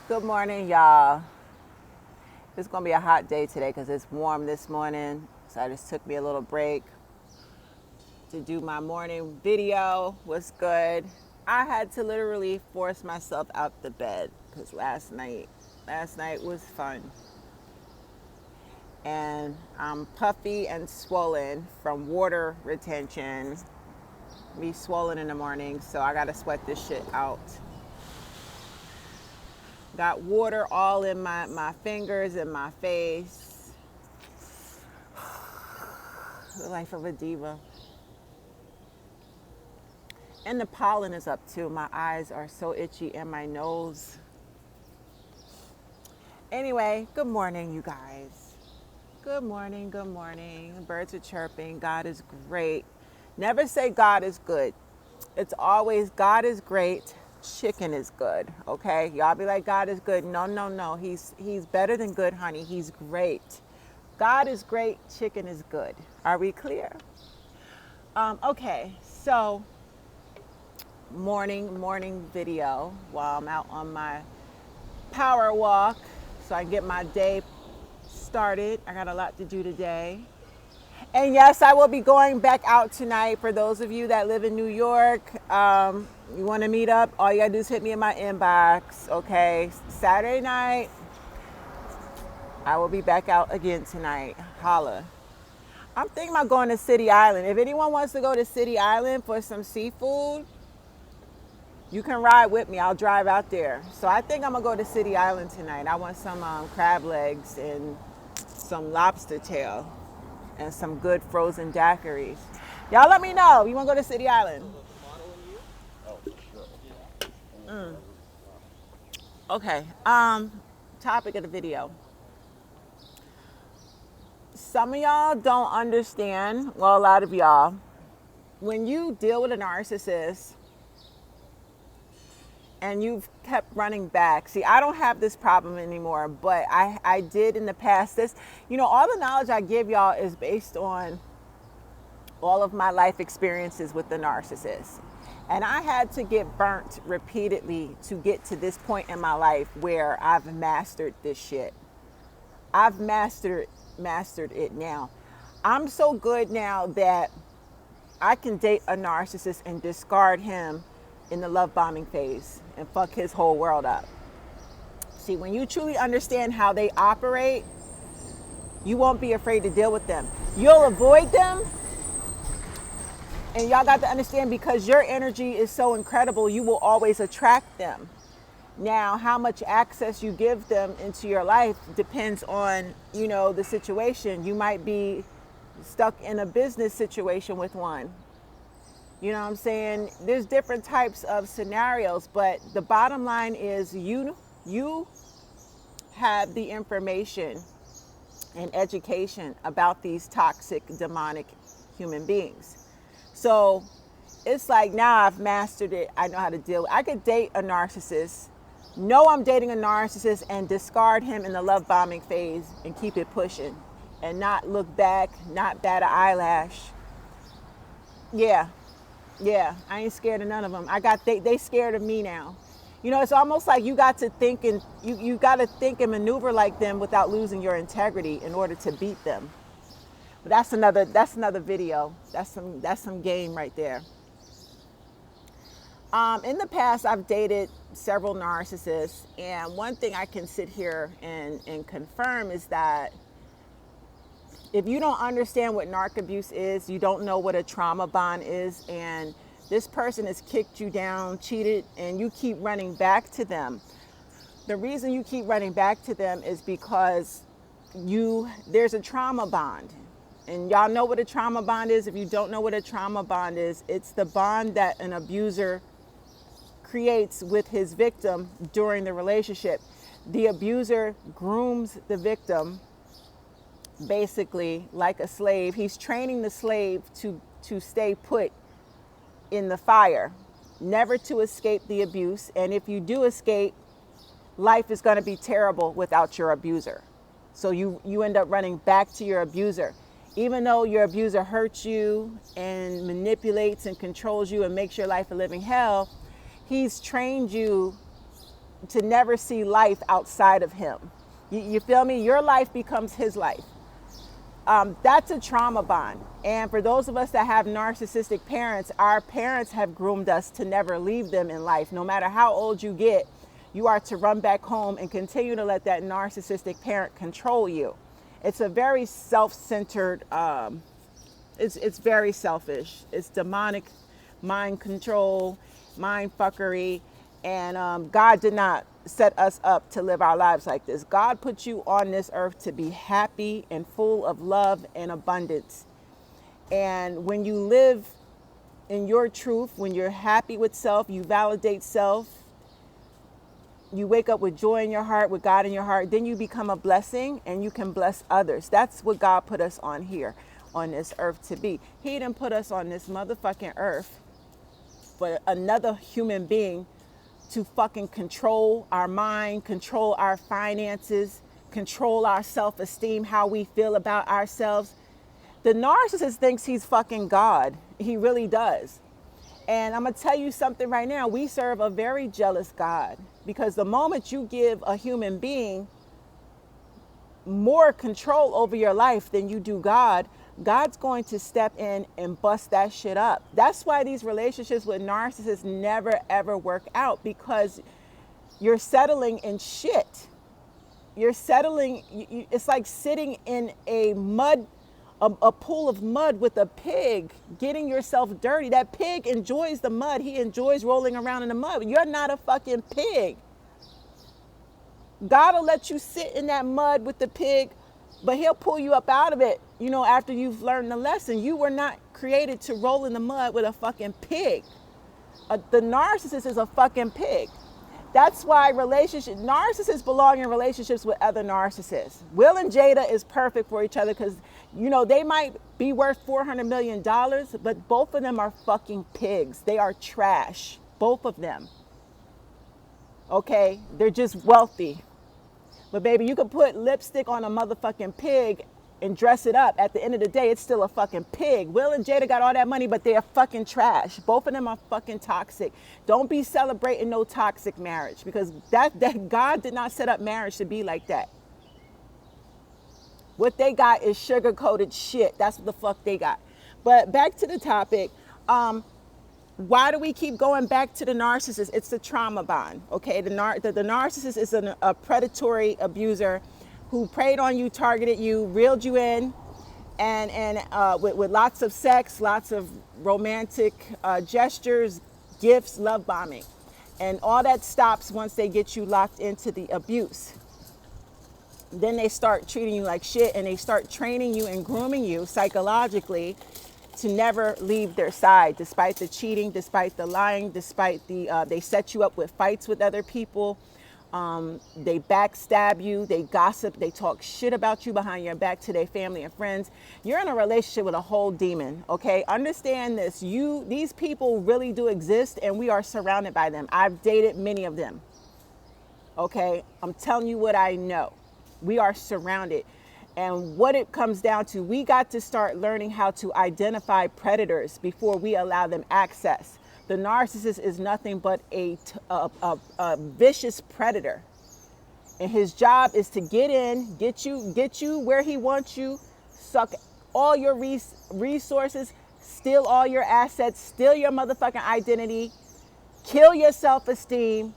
Good morning, y'all. It's gonna be a hot day today because it's warm this morning. So I just took me a little break to do my morning video. What's good? I had to literally force myself out the bed because last night was fun. And I'm puffy and swollen from water retention. Be swollen in the morning, so I gotta sweat this shit out. Got water all in my fingers and my face. The life of a diva. And the pollen is up too. My eyes are so itchy and my nose. Anyway, good morning, you guys. Good morning, good morning. Birds are chirping. God is great. Never say God is good. It's always God is great. Chicken is good. Okay, y'all be like, God is good. No. He's better than good, honey. He's great. God is great. Chicken is good. Are we clear? Okay, so morning video while I'm out on my power walk so I can get my day started. I got a lot to do today. And yes, I will be going back out tonight. For those of you that live in New York, you want to meet up, all you gotta do is hit me in my inbox, okay? Saturday night, I will be back out again tonight. Holla. I'm thinking about going to City Island. If anyone wants to go to City Island for some seafood, you can ride with me. I'll drive out there. So I think I'm gonna go to City Island tonight. I want some crab legs and some lobster tail and some good frozen daiquiris. Y'all let me know. You wanna go to City Island? Okay. Topic of the video. Some of y'all don't understand, well, a lot of y'all, when you deal with a narcissist and you've kept running back. See, I don't have this problem anymore, but I did in the past. All the knowledge I give y'all is based on all of my life experiences with the narcissist. And I had to get burnt repeatedly to get to this point in my life where I've mastered this shit. I've mastered it now. I'm so good now that I can date a narcissist and discard him in the love bombing phase and fuck his whole world up. See, when you truly understand how they operate, you won't be afraid to deal with them. You'll avoid them. And y'all got to understand, because your energy is so incredible, you will always attract them. Now, how much access you give them into your life depends on, the situation. You might be stuck in a business situation with one. You know what I'm saying? There's different types of scenarios, but the bottom line is you have the information and education about these toxic, demonic human beings. So it's like, now I've mastered it. I know how to deal with it. I could date a narcissist, know I'm dating a narcissist, and discard him in the love bombing phase and keep it pushing and not look back, not bat an eyelash. Yeah, I ain't scared of none of them. They scared of me now. It's almost like you got to think and you got to think and maneuver like them without losing your integrity in order to beat them. But that's another video. That's some game right there. In the past, I've dated several narcissists, and one thing I can sit here and confirm is that if you don't understand what narc abuse is, you don't know what a trauma bond is, and this person has kicked you down, cheated, and you keep running back to them. The reason you keep running back to them is because there's a trauma bond. And y'all know what a trauma bond is. If you don't know what a trauma bond is, it's the bond that an abuser creates with his victim during the relationship. The abuser grooms the victim basically like a slave. He's training the slave to stay put in the fire, never to escape the abuse. And if you do escape, life is going to be terrible without your abuser. So you end up running back to your abuser. Even though your abuser hurts you and manipulates and controls you and makes your life a living hell, he's trained you to never see life outside of him. You feel me? Your life becomes his life. That's a trauma bond. And for those of us that have narcissistic parents, our parents have groomed us to never leave them in life. No matter how old you get, you are to run back home and continue to let that narcissistic parent control you. It's a very self-centered, it's very selfish. It's demonic mind control, mind fuckery. And God did not set us up to live our lives like this. God put you on this earth to be happy and full of love and abundance. And when you live in your truth, when you're happy with self, you validate self, you wake up with joy in your heart, with God in your heart, then you become a blessing and you can bless others. That's what God put us on here, on this earth to be. He didn't put us on this motherfucking earth for another human being to fucking control our mind, control our finances, control our self-esteem, how we feel about ourselves. The narcissist thinks he's fucking God. He really does. And I'm going to tell you something right now. We serve a very jealous God, because the moment you give a human being more control over your life than you do God, God's going to step in and bust that shit up. That's why these relationships with narcissists never ever work out, because you're settling in shit. You're settling, it's like sitting in a pool of mud with a pig, getting yourself dirty. That pig enjoys the mud. He enjoys rolling around in the mud. You're not a fucking pig. God will let you sit in that mud with the pig, but he'll pull you up out of it, you know, after you've learned the lesson. You were not created to roll in the mud with a fucking pig. The narcissist is a fucking pig. That's why narcissists belong in relationships with other narcissists. Will and Jada is perfect for each other because, you know, they might be worth $400 million, but both of them are fucking pigs. They are trash. Both of them. Okay? They're just wealthy. But baby, you could put lipstick on a motherfucking pig and dress it up. At the end of the day, it's still a fucking pig. Will and Jada got all that money, but they're fucking trash. Both of them are fucking toxic. Don't be celebrating no toxic marriage, because that God did not set up marriage to be like that. What they got is sugar-coated shit. That's what the fuck they got. But back to the topic. Why do we keep going back to the narcissist? It's the trauma bond, okay? The narcissist is a predatory abuser who preyed on you, targeted you, reeled you in, and with lots of sex, lots of romantic gestures, gifts, love bombing. And all that stops once they get you locked into the abuse. Then they start treating you like shit, and they start training you and grooming you psychologically to never leave their side, despite the cheating, despite the lying, despite they set you up with fights with other people. They backstab you, they gossip, they talk shit about you behind your back to their family and friends. You're in a relationship with a whole demon, okay? Understand this. These people really do exist, and we are surrounded by them. I've dated many of them, okay? I'm telling you what I know. We are surrounded. And what it comes down to, we got to start learning how to identify predators before we allow them access. The narcissist is nothing but a vicious predator. And his job is to get in, get you where he wants you, suck all your resources, steal all your assets, steal your motherfucking identity, kill your self-esteem,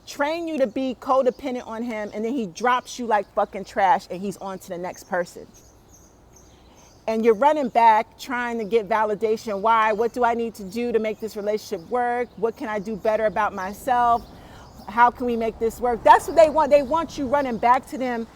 train you to be codependent on him, and then he drops you like fucking trash and he's on to the next person. And you're running back trying to get validation. Why? What do I need to do to make this relationship work? What can I do better about myself? How can we make this work? That's what they want. They want you running back to them,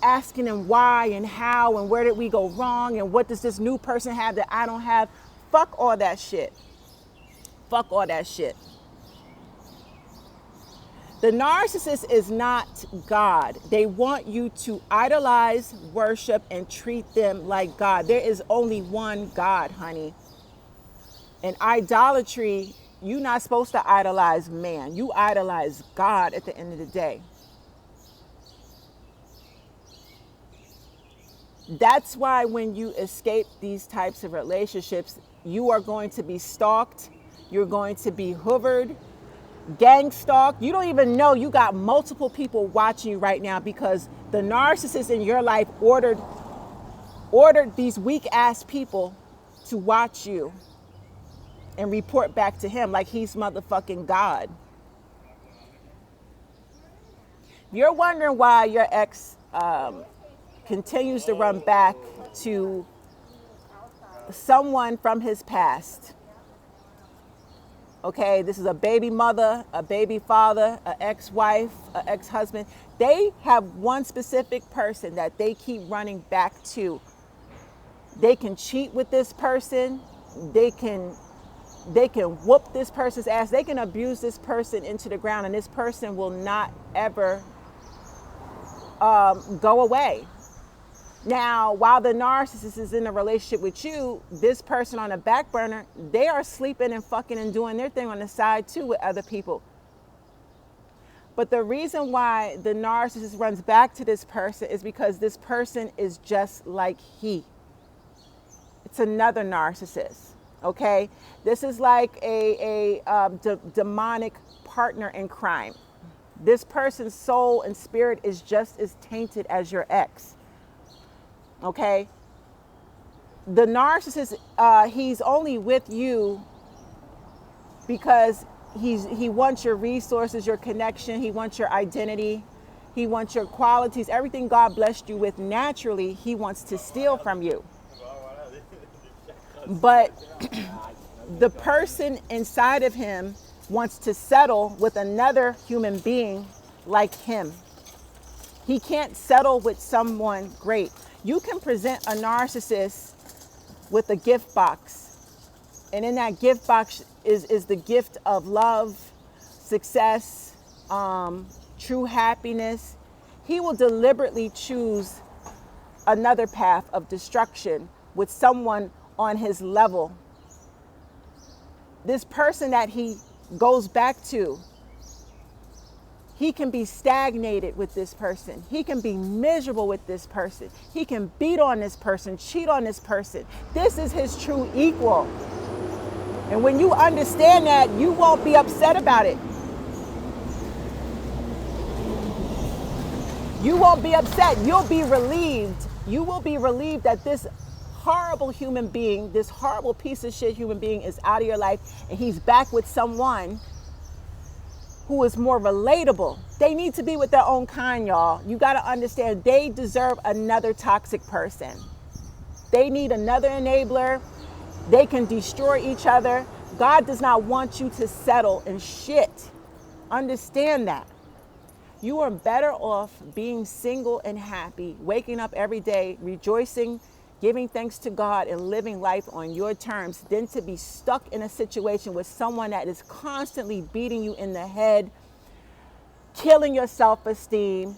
asking them why and how and where did we go wrong and what does this new person have that I don't have? Fuck all that shit. Fuck all that shit. The narcissist is not God. They want you to idolize, worship, and treat them like God. There is only one God, honey. And idolatry, you're not supposed to idolize man. You idolize God at the end of the day. That's why when you escape these types of relationships, you are going to be stalked. You're going to be hoovered. gang stalk. You don't even know you got multiple people watching you right now because the narcissist in your life ordered these weak ass people to watch you and report back to him like he's motherfucking God. You're wondering why your ex continues to run back to someone from his past. Okay, this is a baby mother, a baby father, an ex-wife, an ex-husband. They have one specific person that they keep running back to. They can cheat with this person. They can whoop this person's ass. They can abuse this person into the ground, and this person will not ever go away. Now, while the narcissist is in a relationship with you, this person on the back burner, they are sleeping and fucking and doing their thing on the side too with other people. But the reason why the narcissist runs back to this person is because this person is just like he. It's another narcissist, okay? This is like a demonic partner in crime. This person's soul and spirit is just as tainted as your ex. Okay, the narcissist, he's only with you because he wants your resources, your connection. He wants your identity. He wants your qualities. Everything God blessed you with naturally, he wants to steal from you. But the person inside of him wants to settle with another human being like him. He can't settle with someone great. You can present a narcissist with a gift box. And in that gift box is the gift of love, success, true happiness. He will deliberately choose another path of destruction with someone on his level. This person that he goes back to, he can be stagnated with this person. He can be miserable with this person. He can beat on this person, cheat on this person. This is his true equal. And when you understand that, you won't be upset about it. You won't be upset. You'll be relieved. You will be relieved that this horrible human being, this horrible piece of shit human being is out of your life and he's back with someone who is more relatable. They need to be with their own kind, y'all. You got to understand they deserve another toxic person. They need another enabler. They can destroy each other. God does not want you to settle in shit. Understand that. You are better off being single and happy, waking up every day, rejoicing, giving thanks to God and living life on your terms than to be stuck in a situation with someone that is constantly beating you in the head, killing your self-esteem,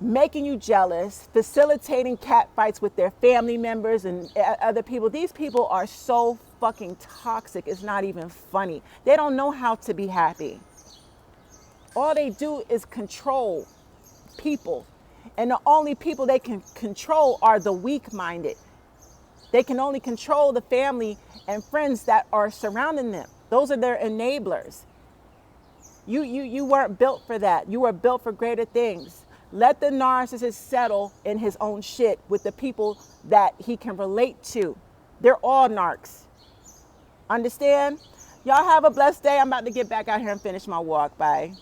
making you jealous, facilitating cat fights with their family members and other people. These people are so fucking toxic. It's not even funny. They don't know how to be happy. All they do is control people. And the only people they can control are the weak-minded. They can only control the family and friends that are surrounding them. Those are their enablers. You weren't built for that. You were built for greater things. Let the narcissist settle in his own shit with the people that he can relate to. They're all narcs. Understand? Y'all have a blessed day. I'm about to get back out here and finish my walk. Bye.